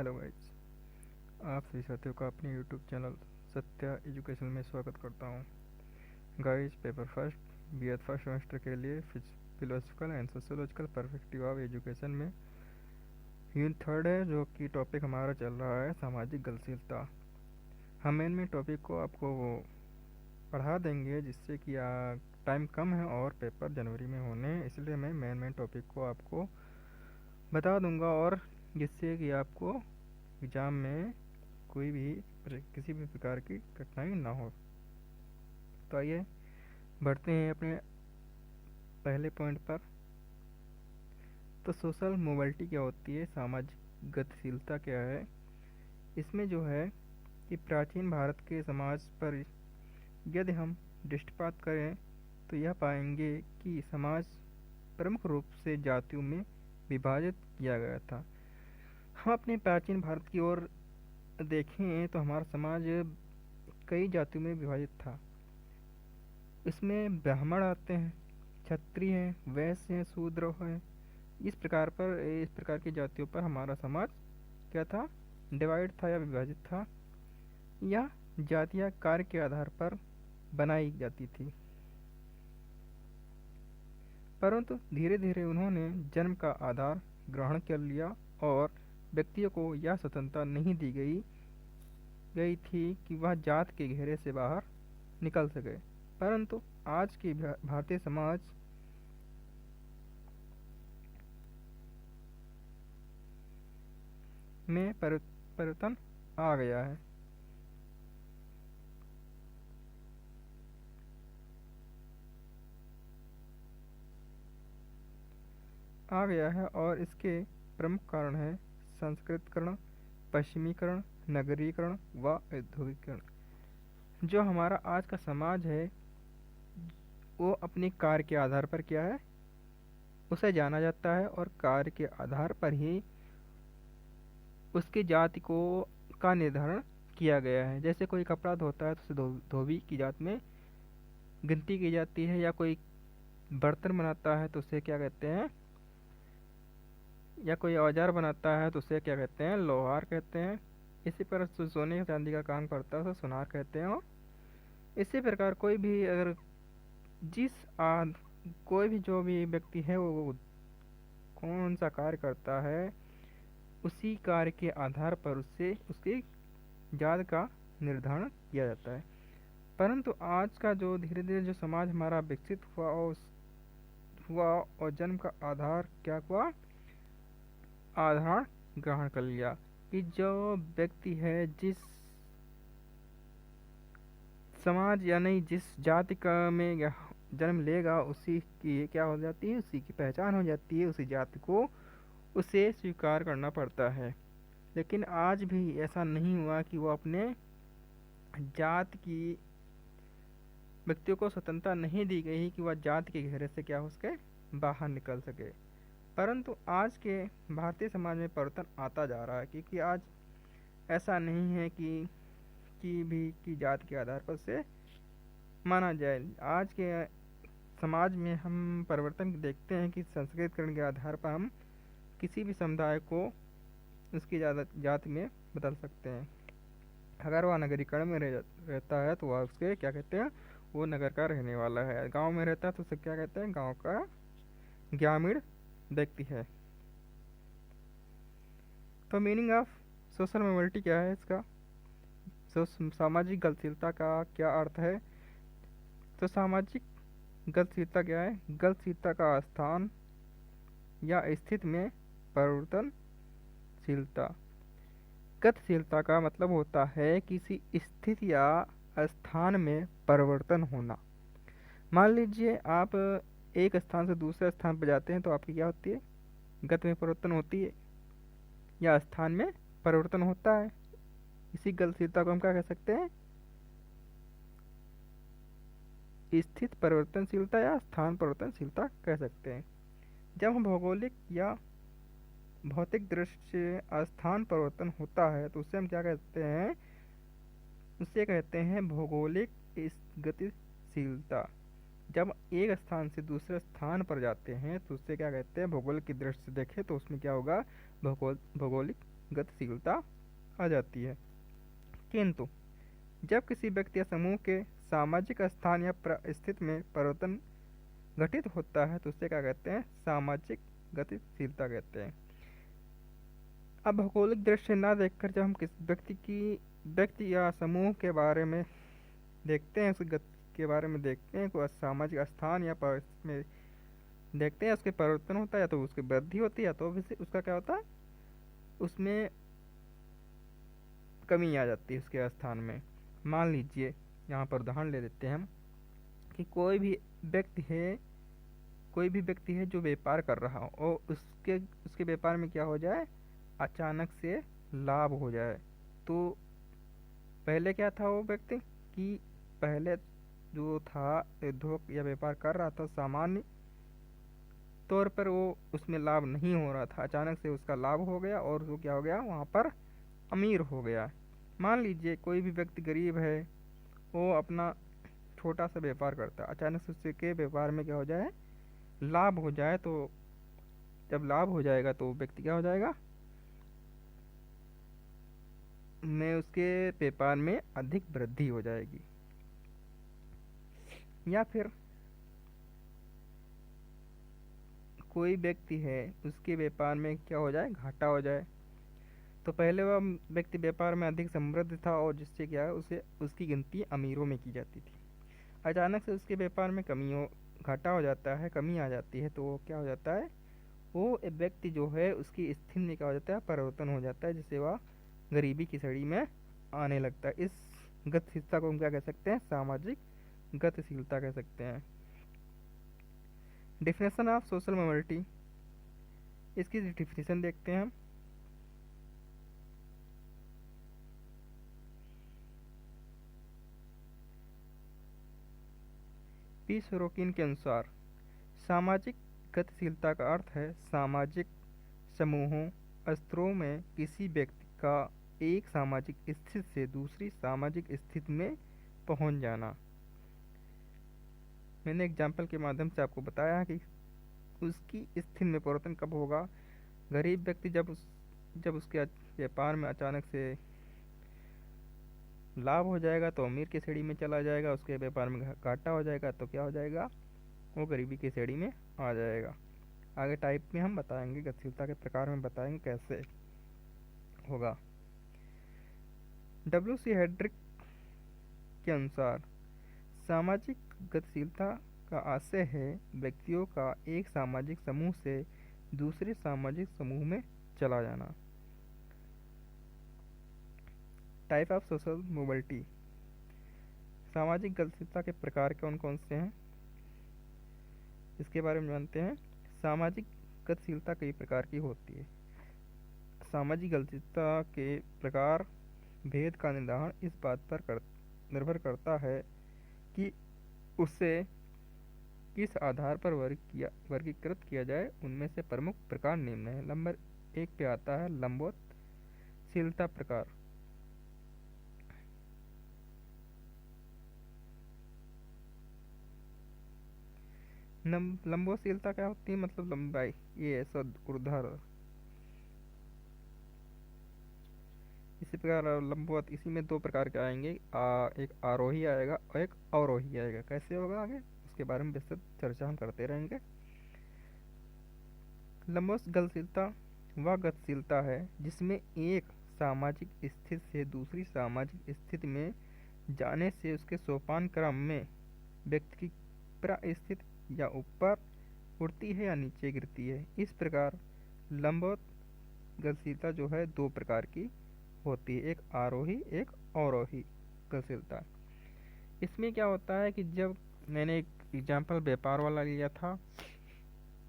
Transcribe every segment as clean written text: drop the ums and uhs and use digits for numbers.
Hello guys, आप सभी साथियों का अपने यूट्यूब चैनल सत्या एजुकेशन में स्वागत करता हूँ। Guys, paper first BEd first semester के लिए philosophical and sociological perspective of education में यूनिट थर्ड है, जो कि टॉपिक हमारा चल रहा है सामाजिक गतिशीलता। हम मेन टॉपिक को आपको पढ़ा देंगे, जिससे कि टाइम कम है और पेपर जनवरी में होने हैं, इसलिए मैं मेन टॉपिक को आपको बता दूंगा, और जिससे कि आपको एग्ज़ाम में कोई भी किसी भी प्रकार की कठिनाई ना हो। तो आइए बढ़ते हैं अपने पहले पॉइंट पर। तो सोशल मोबिलिटी क्या होती है, सामाजिक गतिशीलता क्या है। इसमें जो है कि प्राचीन भारत के समाज पर यदि हम दृष्टिपात करें तो यह पाएंगे कि समाज प्रमुख रूप से जातियों में विभाजित किया गया था। हम अपने प्राचीन भारत की ओर देखें तो हमारा समाज कई जातियों में विभाजित था। इसमें ब्राह्मण आते हैं, क्षत्रिय हैं, वैश्य हैं, शूद्र हैं। इस प्रकार की जातियों पर हमारा समाज क्या था, डिवाइड था या विभाजित था। यह जातियाँ कार्य के आधार पर बनाई जाती थी, परंतु धीरे धीरे उन्होंने जन्म का आधार ग्रहण कर लिया और व्यक्तियों को यह स्वतंत्रता नहीं दी गई थी कि वह जात के घेरे से बाहर निकल सके। परंतु आज के भारतीय समाज में परिवर्तन आ गया है। और इसके प्रमुख कारण हैं संस्कृतिकरण, पश्चिमीकरण, नगरीकरण व औद्योगिकरण। जो हमारा आज का समाज है वो अपने कार्य के आधार पर क्या है, उसे जाना जाता है, और कार्य के आधार पर ही उसकी जाति को का निर्धारण किया गया है। जैसे कोई कपड़ा धोता है तो उसे धोबी की जात में गिनती की जाती है, या कोई बर्तन बनाता है तो उसे क्या कहते हैं, या कोई औजार बनाता है तो उसे क्या कहते हैं, लोहार कहते हैं। इसी पर सोने चांदी का काम करता है उसे सुनार कहते हैं। और इसी प्रकार कोई भी अगर कोई भी जो भी व्यक्ति है वो कौन सा कार्य करता है, उसी कार्य के आधार पर उससे उसकी जात का निर्धारण किया जाता है। परंतु आज का जो धीरे धीरे जो समाज हमारा विकसित हुआ और जन्म का आधार क्या हुआ, आधार ग्रहण कर लिया कि जो व्यक्ति है जिस समाज यानी जिस जाति का में जन्म लेगा, उसी की क्या हो जाती है, उसी की पहचान हो जाती है, उसी जाति को उसे स्वीकार करना पड़ता है। लेकिन आज भी ऐसा नहीं हुआ कि वो अपने जात की व्यक्तियों को स्वतंत्रता नहीं दी गई कि वह जात के घेरे से क्या हो सके, बाहर निकल सके। परंतु आज के भारतीय समाज में परिवर्तन आता जा रहा है, क्योंकि आज ऐसा नहीं है कि जात के आधार पर से माना जाए। आज के समाज में हम परिवर्तन देखते हैं कि संस्कृतिकरण के आधार पर हम किसी भी समुदाय को उसकी जात में बदल सकते हैं। अगर वह नगरीकरण में रहता है तो वह उसके क्या कहते हैं, वो नगर का रहने वाला है। गांव में रहता है तो उसे क्या कहते हैं, गांव का ग्रामीण व्यक्ति है। तो मीनिंग ऑफ सोशल मोबिलिटी क्या है इसका, सामाजिक गतिशीलता का क्या अर्थ है। तो सामाजिक गतिशीलता क्या है, गतिशीलता का स्थान या स्थिति में परिवर्तनशीलता। गतिशीलता का मतलब होता है किसी स्थिति या स्थान में परिवर्तन होना। मान लीजिए आप एक स्थान से दूसरे स्थान पर जाते हैं तो आपकी क्या होती है, गति में परिवर्तन होती है या स्थान में परिवर्तन होता है। इसी गतिशीलता को हम क्या कह सकते हैं, स्थिति परिवर्तनशीलता या स्थान परिवर्तनशीलता कह सकते हैं। जब हम भौगोलिक या भौतिक दृष्टि से स्थान परिवर्तन होता है तो उसे हम क्या कहते हैं, उसे कहते हैं भौगोलिक गतिशीलता। जब एक स्थान से दूसरे स्थान पर जाते हैं तो उससे क्या कहते हैं, भूगोल की दृष्टि से देखें तो उसमें क्या होगा, भौगोलिक गतिशीलता आ जाती है। किंतु जब किसी व्यक्ति या समूह के सामाजिक स्थान या परिस्थिति में परिवर्तन घटित होता है तो उसे क्या कहते हैं? सामाजिक गतिशीलता कहते हैं। अब भौगोलिक दृश्य ना देखकर जब हम किस व्यक्ति या समूह के बारे में देखते हैं, उसकी गति के बारे में देखते हैं, कोई सामाजिक स्थान या परिस्थिति में देखते हैं, उसके परिवर्तन होता है या तो उसकी वृद्धि होती है या तो उसका क्या होता है, उसमें कमी आ जाती है उसके स्थान में। मान लीजिए यहाँ पर उदाहरण ले लेते हैं हम कि कोई भी व्यक्ति है जो व्यापार कर रहा हो और उसके व्यापार में क्या हो जाए, अचानक से लाभ हो जाए। तो पहले क्या था वो व्यक्ति कि पहले जो था उद्योग या व्यापार कर रहा था, सामान्य तौर पर वो उसमें लाभ नहीं हो रहा था, अचानक से उसका लाभ हो गया और वो क्या हो गया, वहाँ पर अमीर हो गया। मान लीजिए कोई भी व्यक्ति गरीब है, वो अपना छोटा सा व्यापार करता है, अचानक से उसके व्यापार में क्या हो जाए, लाभ हो जाए। तो जब लाभ हो जाएगा तो व्यक्ति क्या हो जाएगा, में उसके व्यापार में अधिक वृद्धि हो जाएगी। या फिर कोई व्यक्ति है, उसके व्यापार में क्या हो जाए, घाटा हो जाए। तो पहले वह व्यक्ति व्यापार में अधिक समृद्ध था और जिससे क्या है, उसे उसकी गिनती अमीरों में की जाती थी। अचानक से उसके व्यापार में घाटा हो जाता है, कमी आ जाती है, तो वो क्या हो जाता है, वो व्यक्ति जो है उसकी स्थिति में क्या हो जाता है, परिवर्तन हो जाता है, जिससे वह गरीबी की श्रेणी में आने लगता है। इस गतिशीलता को हम क्या कह सकते हैं, सामाजिक गतिशीलता कह सकते हैं। डिफिनेशन ऑफ सोशल मोबिलिटी, इसकी डिफिनेशन देखते हैं हम। पी सोरोकिन के अनुसार सामाजिक गतिशीलता का अर्थ है सामाजिक समूहों स्तरों में किसी व्यक्ति का एक सामाजिक स्थिति से दूसरी सामाजिक स्थिति में पहुंच जाना। मैंने एग्जाम्पल के माध्यम से आपको बताया कि उसकी स्थिति में परिवर्तन कब होगा। गरीब व्यक्ति जब उसके व्यापार में अचानक से लाभ हो जाएगा तो अमीर की श्रेणी में चला जाएगा, उसके व्यापार में घाटा हो जाएगा तो क्या हो जाएगा, वो गरीबी की श्रेणी में आ जाएगा। आगे टाइप में हम बताएंगे, गतिशीलता के प्रकार में बताएंगे कैसे होगा। डब्ल्यू.सी. हेड्रिक के अनुसार सामाजिक गतिशीलता का आशय है व्यक्तियों का एक सामाजिक समूह से दूसरे सामाजिक समूह में चला जाना। टाइप ऑफ सोशल मोबिलिटी, सामाजिक गतिशीलता के प्रकार कौन कौन से हैं, इसके बारे में जानते हैं। सामाजिक गतिशीलता कई प्रकार की होती है। सामाजिक गतिशीलता के प्रकार भेद का निर्धारण इस बात पर निर्भर करता है कि उसे किस आधार पर वर्गीकृत किया जाए। उनमें से प्रमुख प्रकार निम्न है। नंबर 1 पे आता है लंबवतशीलता प्रकार। लंबवतशीलता क्या होती है, मतलब लंबाई, ये ऐसा ऊर्ध्वाधर। इसी प्रकार लंबवत, इसी में 2 प्रकार के आएंगे, एक आरोही आएगा और एक अवरोही आएगा। कैसे होगा आगे उसके बारे में विस्तृत चर्चा हम करते रहेंगे। लंबवत गतिशीलता वह गतिशीलता है जिसमें एक सामाजिक स्थिति से दूसरी सामाजिक स्थिति में जाने से उसके सोपान क्रम में व्यक्ति की परिस्थिति या ऊपर उड़ती है या नीचे गिरती है। इस प्रकार लंबवत गतिशीलता जो है 2 प्रकार की होती है, एक आरोही एक अवरोही गतिशीलता। इसमें क्या होता है कि जब मैंने एक एग्जाम्पल व्यापार वाला लिया था,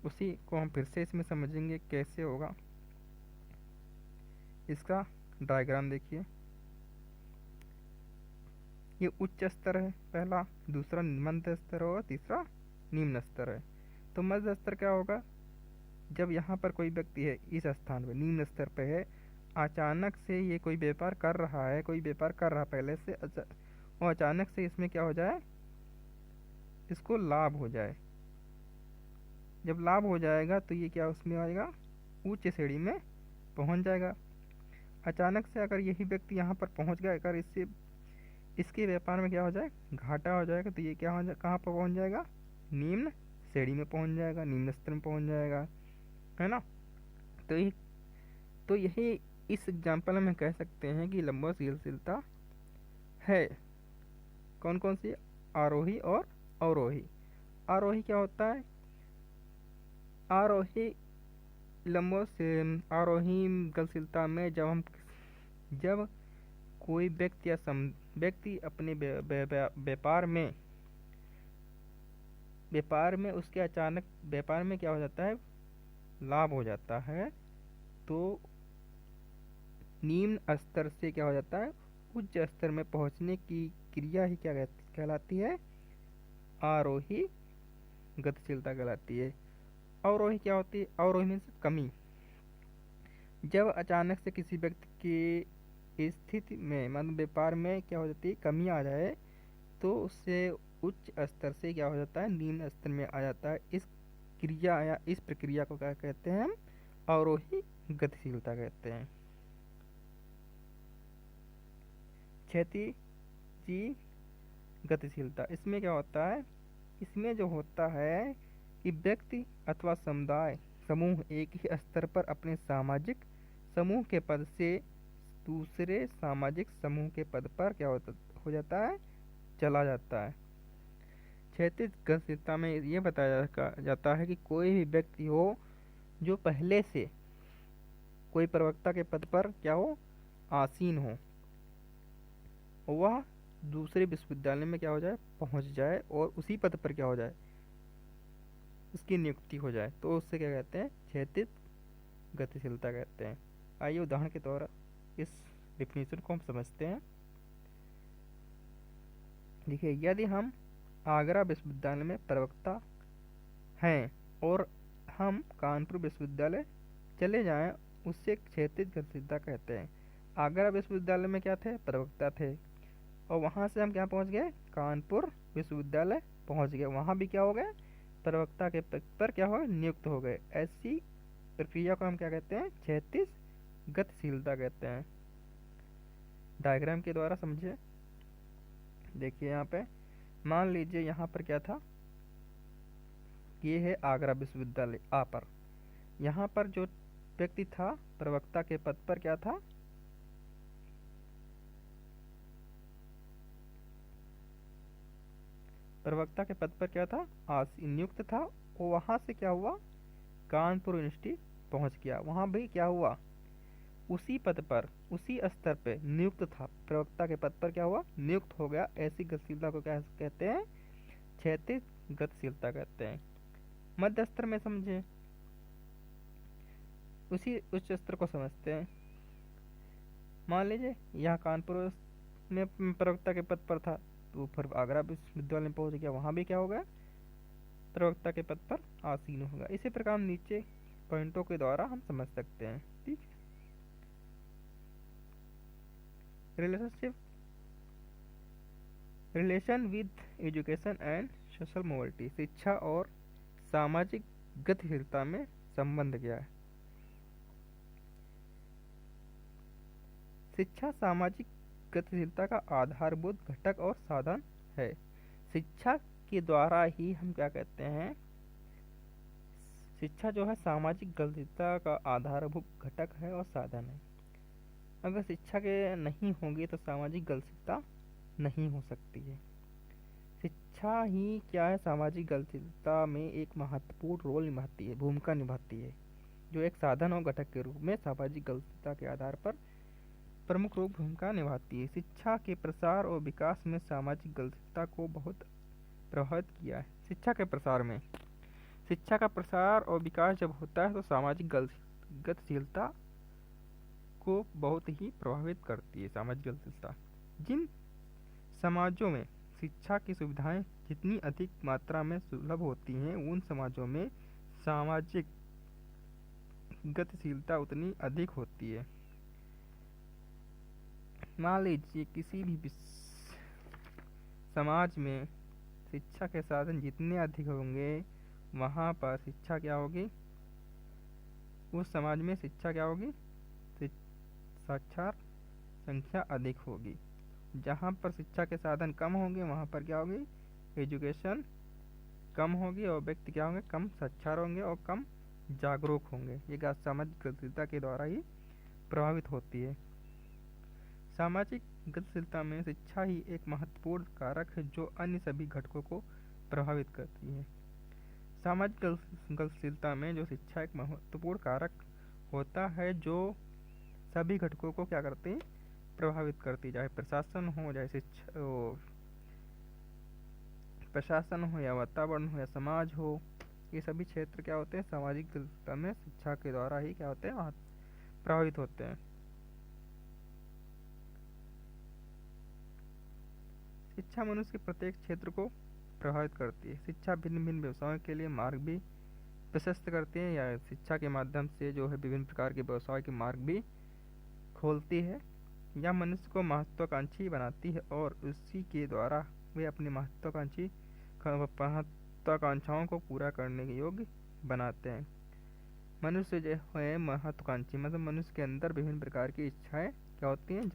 उसी को हम फिर से इसमें समझेंगे कैसे होगा। इसका डायग्राम देखिए, ये उच्च स्तर है पहला, दूसरा मध्य स्तर होगा, तीसरा निम्न स्तर है। तो मध्य स्तर क्या होगा, जब यहाँ पर कोई व्यक्ति है इस स्थान पे निम्न स्तर पे है, अचानक से ये कोई व्यापार कर रहा है, पहले से और अचानक से इसमें क्या हो जाए, इसको लाभ हो जाए। जब लाभ हो जाएगा तो ये क्या उसमें आएगा, उच्च श्रेणी में पहुंच जाएगा। अचानक से अगर यही व्यक्ति यहाँ पर पहुँच गया, अगर इससे इसके व्यापार में क्या हो जाए, घाटा हो जाएगा, तो ये क्या हो जाए, कहाँ पर पहुँच जाएगा, निम्न श्रेणी में पहुँच जाएगा, निम्न स्तर में पहुँच जाएगा, है ना। तो ये तो यही इस एग्जाम्पल में कह सकते हैं कि लंबवतशीलता है कौन कौन सी, आरोही और अवरोही। आरोही क्या होता है, आरोही लंबो से आरोही गतिशीलता में जब कोई व्यक्ति या व्यक्ति अपने व्यापार में उसके अचानक व्यापार में क्या हो जाता है, लाभ हो जाता है, तो निम्न स्तर से क्या हो जाता है, उच्च स्तर में पहुंचने की क्रिया ही क्या कहलाती है, आरोही गतिशीलता कहलाती है। अवरोही क्या होती है, अवरोही मीन्स कमी। जब अचानक से किसी व्यक्ति की स्थिति में मतलब व्यापार में क्या हो जाती है, कमी आ जाए, तो उससे उच्च स्तर से क्या हो जाता है, निम्न स्तर में आ जाता है। इस क्रिया या इस प्रक्रिया को क्या कहते हैं हम, अवरोही गतिशीलता कहते हैं। क्षैतिजी गतिशीलता, इसमें क्या होता है, इसमें जो होता है कि व्यक्ति अथवा समुदाय समूह एक ही स्तर पर अपने सामाजिक समूह के पद से दूसरे सामाजिक समूह के पद पर क्या हो जाता है, चला जाता है। क्षैतिज गतिशीलता में ये बताया जाता है कि कोई भी व्यक्ति हो जो पहले से कोई प्रवक्ता के पद पर क्या हो, आसीन हो, वह दूसरे विश्वविद्यालय में क्या हो जाए, पहुंच जाए, और उसी पद पर क्या हो जाए, उसकी नियुक्ति हो जाए, तो उससे क्या कहते हैं, क्षैतिज गतिशीलता कहते हैं। आइए उदाहरण के द्वारा इस डिफिनीशन को हम समझते हैं। देखिए, यदि हम आगरा विश्वविद्यालय में प्रवक्ता हैं और हम कानपुर विश्वविद्यालय चले जाएं, उससे क्षैतिज गतिशीलता कहते हैं। आगरा विश्वविद्यालय में क्या थे, प्रवक्ता थे, और वहाँ से हम क्या पहुँच गए, कानपुर विश्वविद्यालय पहुँच गए, वहाँ भी क्या हो गए, प्रवक्ता के पद पर क्या हो, नियुक्त हो गए। ऐसी प्रक्रिया को हम क्या कहते हैं, क्षैतिज गतिशीलता कहते हैं। डायग्राम के द्वारा समझिए। देखिए यहाँ पे मान लीजिए यहाँ पर क्या था, ये है आगरा विश्वविद्यालय आ पर, यहाँ पर जो व्यक्ति था प्रवक्ता के पद पर क्या था, प्रवक्ता के पद पर क्या था, नियुक्त था, और वहाँ से क्या हुआ, कानपुर यूनिवर्सिटी पहुँच गया, वहाँ भी क्या हुआ, उसी पद पर उसी स्तर पे नियुक्त था, प्रवक्ता के पद पर क्या हुआ, नियुक्त हो गया। ऐसी गतिशीलता को क्या कहते हैं, क्षैतिज गतिशीलता कहते हैं। मध्य स्तर में समझे, उसी उच्च स्तर को समझते हैं। मान लीजिए यहाँ कानपुर में प्रवक्ता के पद पर था, तो फिर आगरा विश्वविद्यालय में पहुंच गया, वहाँ भी क्या हो गया, प्रवक्ता के पद पर आसीन होगा। इसी प्रकार नीचे पॉइंटों के द्वारा हम समझ सकते हैं। ठीक, relation with education and social mobility, शिक्षा और सामाजिक गतिशीलता में संबंध क्या है। शिक्षा सामाजिक गतिशीलता का आधारभूत घटक और साधन है। शिक्षा के द्वारा ही हम क्या कहते हैं, शिक्षा जो है सामाजिक गतिशीलता का आधारभूत घटक है और साधन है। अगर शिक्षा के नहीं होगी तो सामाजिक गतिशीलता नहीं हो सकती है। शिक्षा ही क्या है, सामाजिक गतिशीलता में एक महत्वपूर्ण रोल निभाती है, भूमिका निभाती है, जो एक साधन और घटक के रूप में सामाजिक गतिशीलता के आधार पर प्रमुख रूप भूमिका निभाती है। शिक्षा के प्रसार और विकास में सामाजिक गतिशीलता को बहुत प्रभावित किया है। शिक्षा के प्रसार में, शिक्षा का प्रसार और विकास जब होता है तो सामाजिक गतिशीलता को बहुत ही प्रभावित करती है। सामाजिक गतिशीलता, जिन समाजों में शिक्षा की सुविधाएं जितनी अधिक मात्रा में सुलभ होती हैं, उन समाजों में सामाजिक गतिशीलता उतनी अधिक होती है। मान लीजिए किसी भी समाज में शिक्षा के साधन जितने अधिक होंगे, वहाँ पर शिक्षा क्या होगी, उस समाज में शिक्षा क्या होगी, साक्षर संख्या अधिक होगी। जहाँ पर शिक्षा के साधन कम होंगे वहाँ पर क्या होगी, एजुकेशन कम होगी और व्यक्ति क्या होंगे, कम साक्षर होंगे और कम जागरूक होंगे। ये सामाजिक गतिशीलता के द्वारा ही प्रभावित होती है। सामाजिक गतिशीलता में शिक्षा ही एक महत्वपूर्ण कारक है जो अन्य सभी घटकों को प्रभावित करती है। सामाजिक गतिशीलता में जो शिक्षा एक महत्वपूर्ण कारक होता है जो सभी घटकों को क्या करती है, प्रभावित करती, चाहे प्रशासन हो, चाहे प्रशासन हो या वातावरण हो या समाज हो, ये सभी क्षेत्र क्या होते हैं, सामाजिक गतिशीलता में शिक्षा के द्वारा ही क्या होते हैं, प्रभावित होते हैं। शिक्षा मनुष्य के प्रत्येक क्षेत्र को प्रभावित करती है। शिक्षा भिन्न भिन्न व्यवसायों के लिए मार्ग भी प्रशस्त करती है, या शिक्षा के माध्यम से जो है विभिन्न प्रकार के व्यवसाय के मार्ग भी खोलती है, या मनुष्य को महत्वाकांक्षी बनाती है और उसी के द्वारा वे अपनी महत्वाकांक्षाओं को पूरा करने के योग्य बनाते हैं। मनुष्य जो है महत्वाकांक्षी, मतलब मनुष्य के अंदर विभिन्न प्रकार की इच्छाएं क्या होती हैं,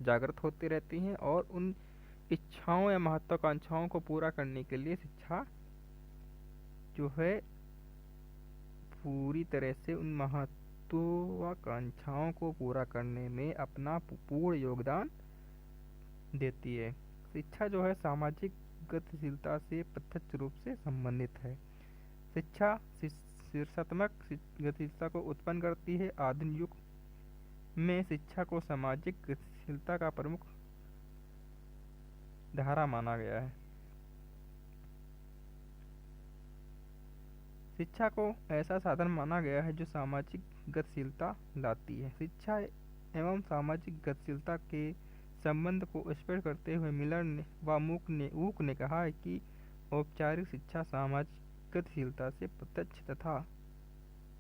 जागृत होती रहती हैं, और उन इच्छाओं या महत्वाकांक्षाओं को पूरा करने के लिए शिक्षा जो है पूरी तरह से उन महत्वाकांक्षाओं को पूरा करने में अपना पूर्ण योगदान देती है। शिक्षा जो है सामाजिक गतिशीलता से प्रत्यक्ष रूप से संबंधित है। शिक्षा शीर्षात्मक गतिशीलता को उत्पन्न करती है। आधुनिक युग में शिक्षा को सामाजिक गतिशीलता का प्रमुख धारा माना गया है। शिक्षा को ऐसा साधन माना गया है जो सामाजिक गतिशीलता लाती है। शिक्षा एवं सामाजिक गतिशीलता के संबंध को स्पष्ट करते हुए मिलर व वूक ने कहा है कि औपचारिक शिक्षा सामाजिक गतिशीलता से प्रत्यक्ष तथा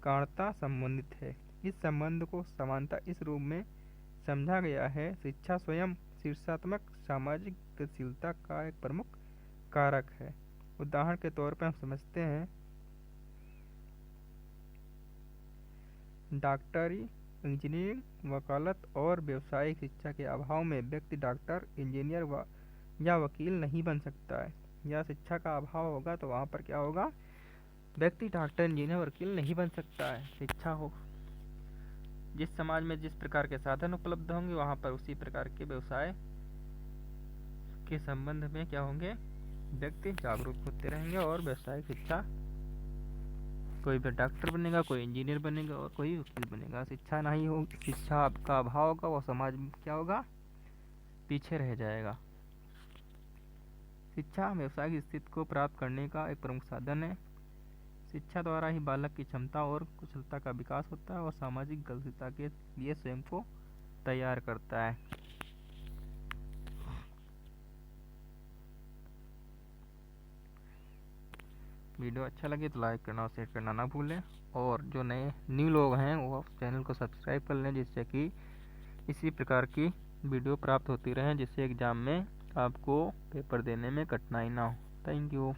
कारणता संबंधित है। इस संबंध को समानता इस रूप में समझा गया है, शिक्षा स्वयं शीर्षात्मक सामाजिक गतिशीलता का एक प्रमुख कारक है। उदाहरण के तौर पर हम समझते हैं, डॉक्टरी, इंजीनियरिंग, वकालत और व्यावसायिक शिक्षा के अभाव में व्यक्ति डॉक्टर, इंजीनियर या वकील नहीं बन सकता है। या शिक्षा का अभाव होगा तो वहाँ पर क्या होगा, व्यक्ति डॉक्टर, इंजीनियर, वकील नहीं बन सकता है। शिक्षा हो, जिस समाज में जिस प्रकार के साधन उपलब्ध होंगे वहाँ पर उसी प्रकार के व्यवसाय के संबंध में क्या होंगे, व्यक्ति जागरूक होते रहेंगे और व्यावसायिक शिक्षा, कोई भी डॉक्टर बनेगा, कोई इंजीनियर बनेगा और कोई वकील बनेगा। शिक्षा नहीं हो, शिक्षा का अभाव होगा, वो समाज में क्या होगा, पीछे रह जाएगा। शिक्षा व्यवसायिक स्थिति को प्राप्त करने का एक प्रमुख साधन है। शिक्षा द्वारा ही बालक की क्षमता और कुशलता का विकास होता है और सामाजिक गतिशीलता के लिए स्वयं को तैयार करता है। वीडियो अच्छा लगे तो लाइक करना और शेयर करना ना भूलें, और जो नए न्यू लोग हैं वो चैनल को सब्सक्राइब कर लें, जिससे कि इसी प्रकार की वीडियो प्राप्त होती रहें, जिससे एग्ज़ाम में आपको पेपर देने में कठिनाई ना हो। Thank you.